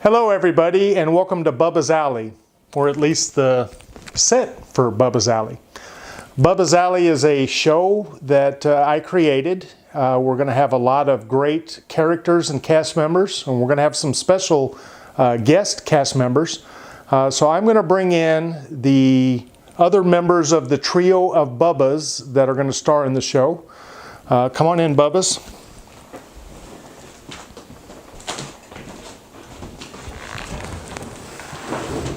Hello everybody and welcome to Bubba's Alley, or at least the set for Bubba's Alley. Bubba's Alley is a show that I created. We're going to have a lot of great characters and cast members, and we're going to have some special guest cast members. So I'm going to bring in the other members of the trio of Bubbas that are going to star in the show. Come on in, Bubbas.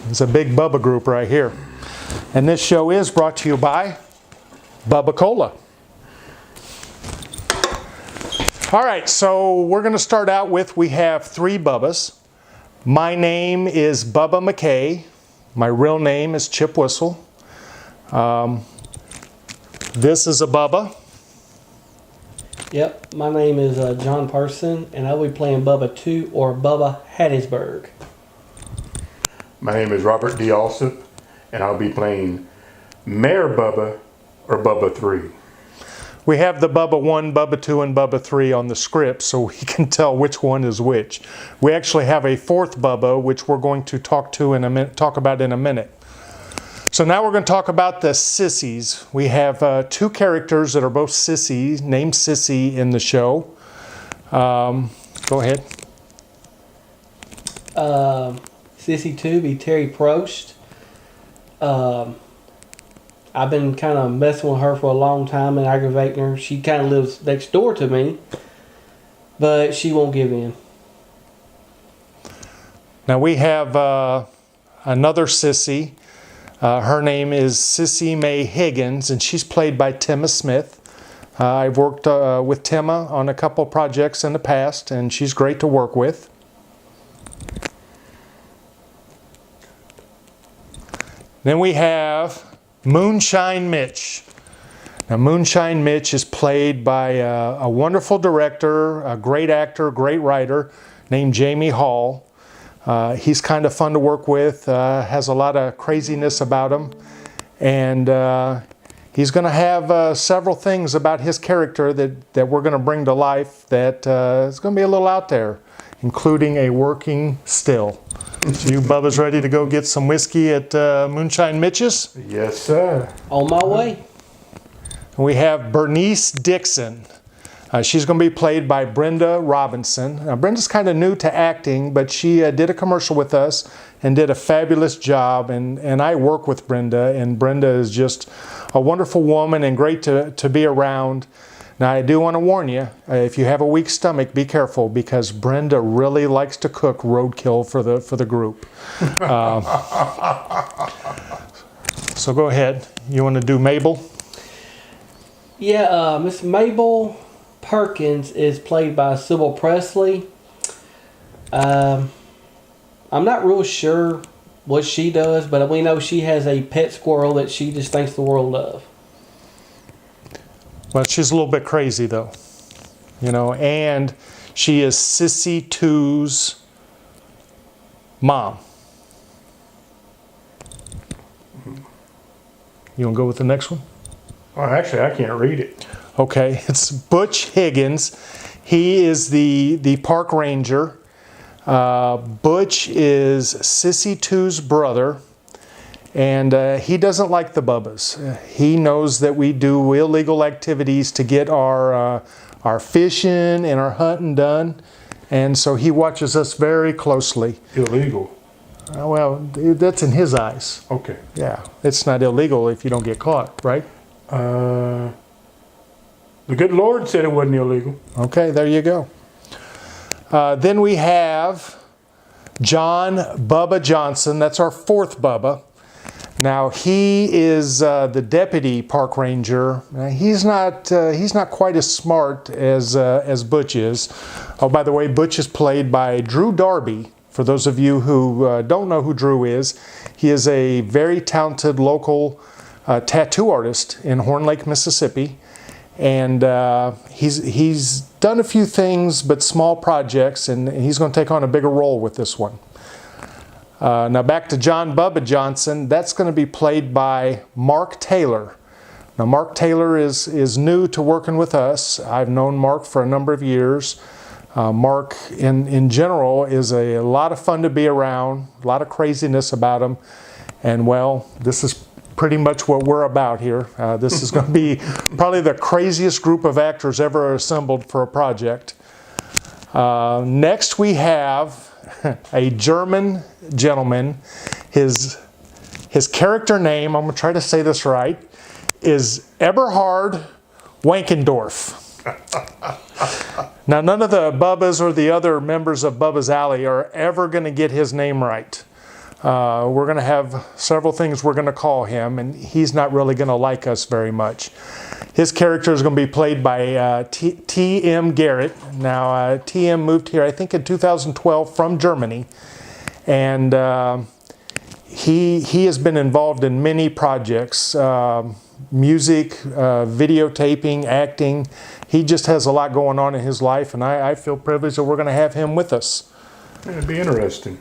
It's a big Bubba group right here. And this show is brought to you by Bubba Cola. All right, so we're going to start out with, we have three Bubbas. My name is Bubba McKay. My real name is Chip Whistle. This is a Bubba. Yep, my name is John Parson, and I'll be playing Bubba 2 or Bubba Hattiesburg. My name is Robert D. Allsup, and I'll be playing Mayor Bubba or Bubba 3. We have the Bubba 1, Bubba 2, and Bubba 3 on the script, so we can tell which one is which. We actually have a fourth Bubba, which we're going to talk about in a minute. So now we're going to talk about the sissies. We have two characters that are both sissies, named Sissy in the show. Go ahead. Sissy 2 be Terry Prost. I've been kind of messing with her for a long time and aggravating her. She kind of lives next door to me, but she won't give in. Now we have another sissy. Her name is Sissy Mae Higgins, and she's played by Timma Smith. I've worked with Timma on a couple projects in the past, and she's great to work with. Then we have Moonshine Mitch. Now Moonshine Mitch is played by a wonderful director, a great actor, great writer named Jamie Hall. He's kind of fun to work with, has a lot of craziness about him, and he's going to have several things about his character that we're going to bring to life that is going to be a little out there, including a working still. So you Bubba's ready to go get some whiskey at Moonshine Mitch's? Yes, sir. On my way. We have Bernice Dixon. She's going to be played by Brenda Robinson. Now, Brenda's kind of new to acting, but she did a commercial with us and did a fabulous job. And I work with Brenda, and Brenda is just a wonderful woman and great to be around. Now, I do want to warn you, if you have a weak stomach, be careful, because Brenda really likes to cook roadkill for the group. So go ahead. You want to do Mabel? Yeah, Miss Mabel Perkins is played by Sybil Presley. I'm not real sure what she does, but we know she has a pet squirrel that she just thinks the world of. Well, she's a little bit crazy, though, you know, and she is Sissy 2's mom. You want to go with the next one? Oh, actually, I can't read it. Okay, it's Butch Higgins. He is the park ranger. Butch is Sissy 2's brother. And he doesn't like the Bubbas. He knows that we do illegal activities to get our fishing and our hunting done. And so he watches us very closely. Illegal? Well, that's in his eyes. Okay. Yeah, it's not illegal if you don't get caught, right? The good Lord said it wasn't illegal. Okay, there you go. Then we have John Bubba Johnson. That's our fourth Bubba. Now he is the deputy park ranger. He's not quite as smart as Butch is. Oh, by the way, Butch is played by Drew Darby. For those of you who don't know who Drew is, he is a very talented local tattoo artist in Horn Lake, Mississippi, and he's done a few things, but small projects, and he's going to take on a bigger role with this one. Now back to John Bubba Johnson. That's going to be played by Mark Taylor. Now Mark Taylor is new to working with us. I've known Mark for a number of years. Mark, in general, is a lot of fun to be around, a lot of craziness about him. And well, this is pretty much what we're about here. This is going to be probably the craziest group of actors ever assembled for a project. Next we have a German gentleman. His character name, I'm going to try to say this right, is Eberhard Wankendorf. Now, none of the Bubbas or the other members of Bubba's Alley are ever going to get his name right. We're going to have several things we're going to call him, and he's not really going to like us very much. His character is going to be played by T.M. Garrett. Now, T.M. moved here, I think, in 2012 from Germany, and he has been involved in many projects, music, videotaping, acting. He just has a lot going on in his life, and I feel privileged that we're going to have him with us. It'd be interesting.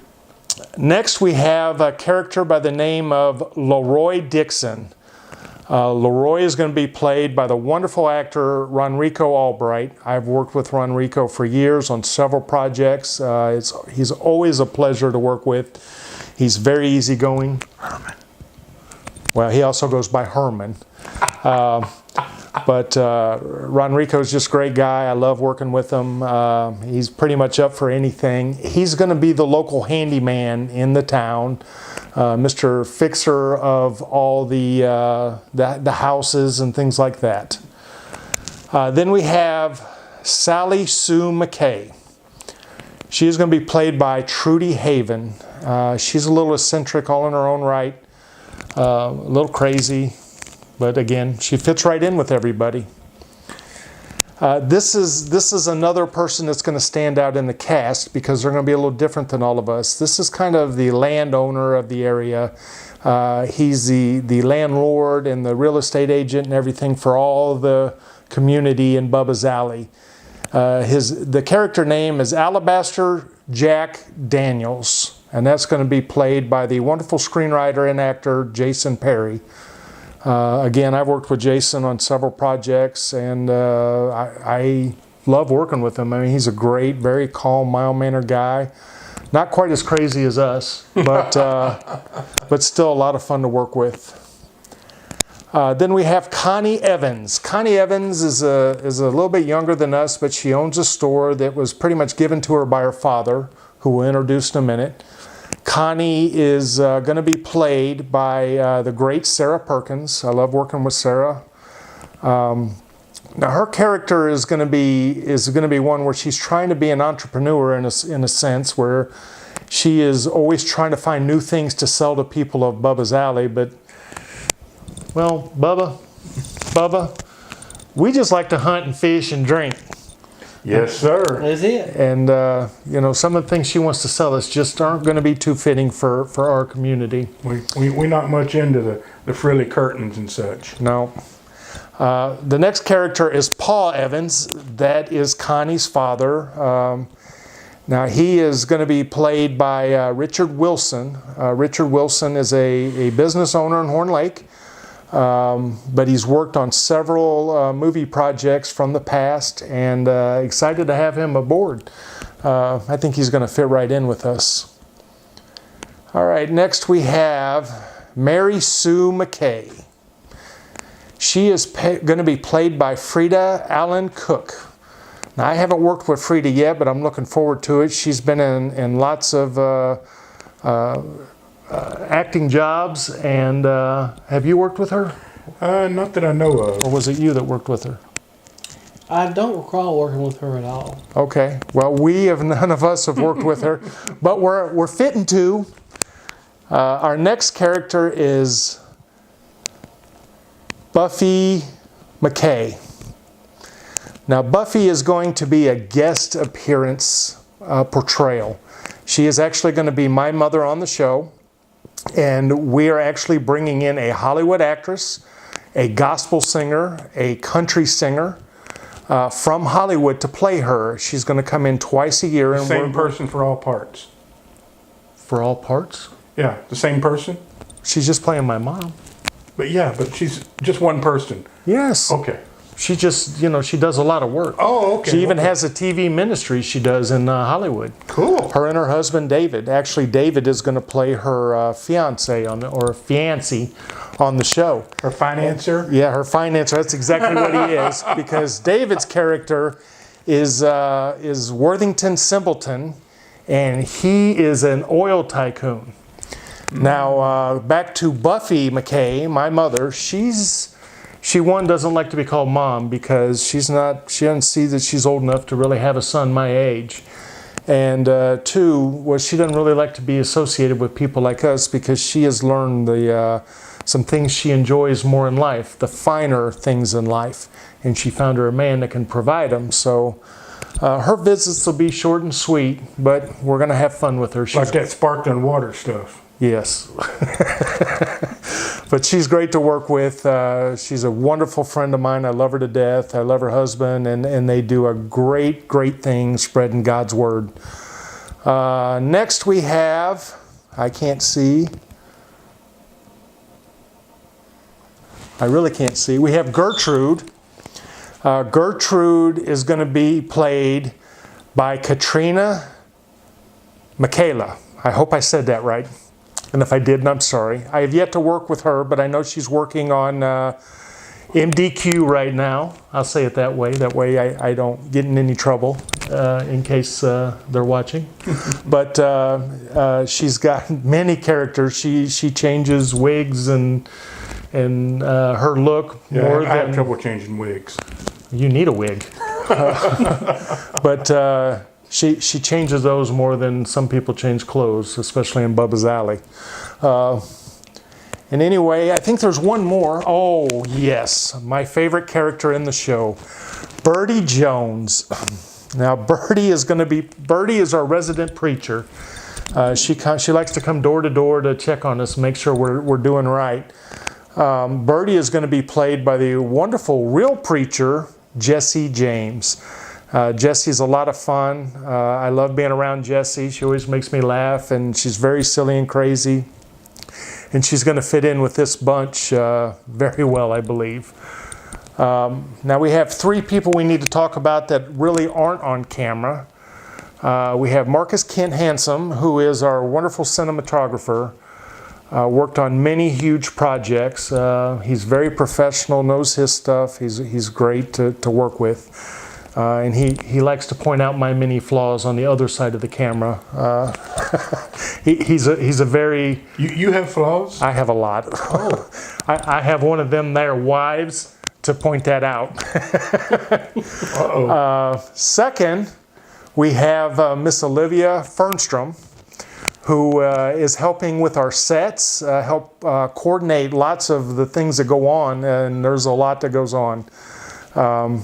Next, we have a character by the name of Leroy Dixon. Leroy is going to be played by the wonderful actor Ronrico Albright. I've worked with Ronrico for years on several projects. He's always a pleasure to work with. He's very easygoing. Herman. Well, he also goes by Herman. But Ronrico's just a great guy. I love working with him. He's pretty much up for anything. He's going to be the local handyman in the town, Mr. Fixer of all the houses and things like that. Then we have Sally Sue McKay. She is going to be played by Trudy Haven. She's a little eccentric all in her own right, a little crazy. But again, she fits right in with everybody. This is another person that's going to stand out in the cast because they're going to be a little different than all of us. This is kind of the landowner of the area. He's the landlord and the real estate agent and everything for all the community in Bubba's Alley. The character name is Alabaster Jack Daniels, and that's going to be played by the wonderful screenwriter and actor Jason Perry. Again, I've worked with Jason on several projects, and I love working with him. I mean, he's a great, very calm, mild-mannered guy. Not quite as crazy as us, but still a lot of fun to work with. Then we have Connie Evans. Connie Evans is a little bit younger than us, but she owns a store that was pretty much given to her by her father, who we'll introduce in a minute. Connie is going to be played by the great Sarah Perkins. I love working with Sarah. Now her character is going to be one where she's trying to be an entrepreneur in a sense, where she is always trying to find new things to sell to people of Bubba's Alley. But well, Bubba, we just like to hunt and fish and drink. Yes, sir. That's it. And, some of the things she wants to sell us just aren't going to be too fitting for our community. We're not much into the frilly curtains and such. No. The next character is Paul Evans. That is Connie's father. Now, he is going to be played by Richard Wilson. Richard Wilson is a business owner in Horn Lake. But he's worked on several movie projects from the past, and excited to have him aboard. I think he's going to fit right in with us. All right, next we have Mary Sue McKay. She is going to be played by Frida Allen Cook. Now, I haven't worked with Frida yet, but I'm looking forward to it. She's been in lots of acting jobs, and have you worked with her? Not that I know of. Or was it you that worked with her? I don't recall working with her at all. Okay, well, none of us have worked with her, but we're fitting to. Our next character is Buffy McKay. Now, Buffy is going to be a guest appearance portrayal. She is actually going to be my mother on the show. And we are actually bringing in a Hollywood actress, a gospel singer, a country singer from Hollywood to play her. She's going to come in twice a year. The same person for all parts. For all parts? Yeah, the same person. She's just playing my mom. But she's just one person. Yes. Okay. She just, she does a lot of work. Oh, okay. She even has a TV ministry she does in Hollywood. Cool. Her and her husband, David. Actually, David is going to play her fiance on the show. Her financer? Yeah, her financer. That's exactly what he is. Because David's character is Worthington Simpleton, and he is an oil tycoon. Now, back to Buffy McKay, my mother. She doesn't like to be called mom because she doesn't see that she's old enough to really have a son my age. And two, she doesn't really like to be associated with people like us because she has learned some things she enjoys more in life, the finer things in life. And she found her a man that can provide them. So her visits will be short and sweet, but we're going to have fun with her. Like that sparkling water stuff. Yes. But she's great to work with. She's a wonderful friend of mine. I love her to death. I love her husband, and they do a great, great thing spreading God's word. Next we have, I can't see. I really can't see. We have Gertrude. Gertrude is going to be played by Katrina Michaela. I hope I said that right. And if I didn't, I'm sorry. I have yet to work with her, but I know she's working on MDQ right now. I'll say it that way. That way I don't get in any trouble in case they're watching. But she's got many characters. She changes wigs and her look more than... I have trouble changing wigs. You need a wig. But she changes those more than some people change clothes, especially in Bubba's Alley. And anyway, I think there's one more. Oh, yes. My favorite character in the show, Birdie Jones. Now, Birdie is our resident preacher. She likes to come door to door to check on us, make sure we're doing right. Birdie is going to be played by the wonderful real preacher, Jesse James. Jesse's a lot of fun. I love being around Jessie. She always makes me laugh, and she's very silly and crazy. And she's going to fit in with this bunch very well, I believe. Now we have three people we need to talk about that really aren't on camera. We have Marcus Kent Handsome, who is our wonderful cinematographer. Worked on many huge projects. He's very professional, knows his stuff. He's great to work with. And he likes to point out my many flaws on the other side of the camera. He's a very... You have flaws? I have a lot. Oh. I have one of them there wives to point that out. Second, we have Miss Olivia Fernstrom, who is helping with our sets, help coordinate lots of the things that go on, and there's a lot that goes on.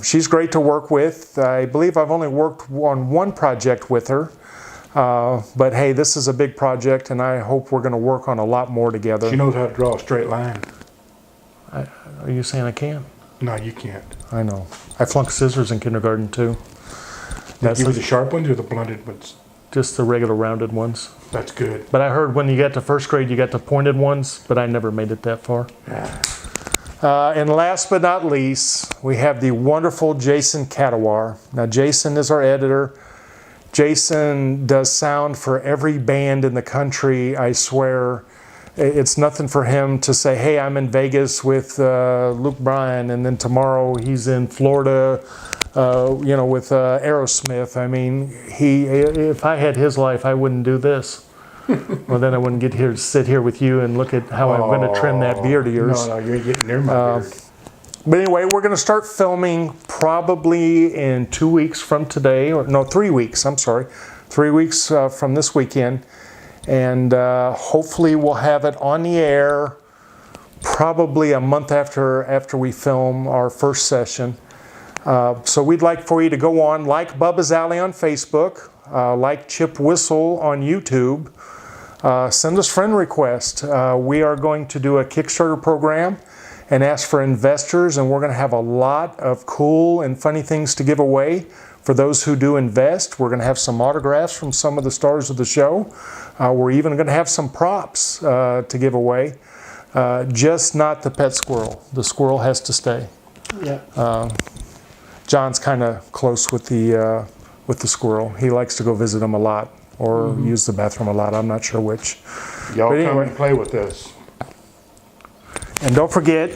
She's great to work with. I believe I've only worked on one project with her. But hey, this is a big project, and I hope we're going to work on a lot more together. She knows how to draw a straight line. Are you saying I can't? No, you can't. I know. I flunked scissors in kindergarten, too. That's you the sharp ones or the blunted ones? Just the regular rounded ones. That's good. But I heard when you got to first grade, you got the pointed ones, but I never made it that far. Yeah. And last but not least, we have the wonderful Jason Catawar. Now, Jason is our editor. Jason does sound for every band in the country, I swear. It's nothing for him to say, hey, I'm in Vegas with Luke Bryan, and then tomorrow he's in Florida, with Aerosmith. I mean, if I had his life, I wouldn't do this. Well, then I wouldn't get here to sit here with you and look at how I'm going to trim that beard of yours. No, you're getting near my beard. But anyway, we're going to start filming probably in 2 weeks from today, 3 weeks, I'm sorry. 3 weeks from this weekend. And hopefully we'll have it on the air probably a month after we film our first session. So we'd like for you to go on, like Bubba's Alley on Facebook, like Chip Whistle on YouTube. Send us friend requests. We are going to do a Kickstarter program and ask for investors, and we're going to have a lot of cool and funny things to give away for those who do invest. We're going to have some autographs from some of the stars of the show. We're even going to have some props to give away. Just not the pet squirrel. The squirrel has to stay. Yeah. John's kind of close with the squirrel. He likes to go visit him a lot or use the bathroom a lot. I'm not sure which. Y'all But come anyway. and play with us. And don't forget,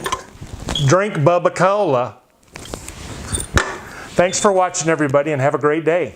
drink Bubba Cola. Thanks for watching, everybody, and have a great day.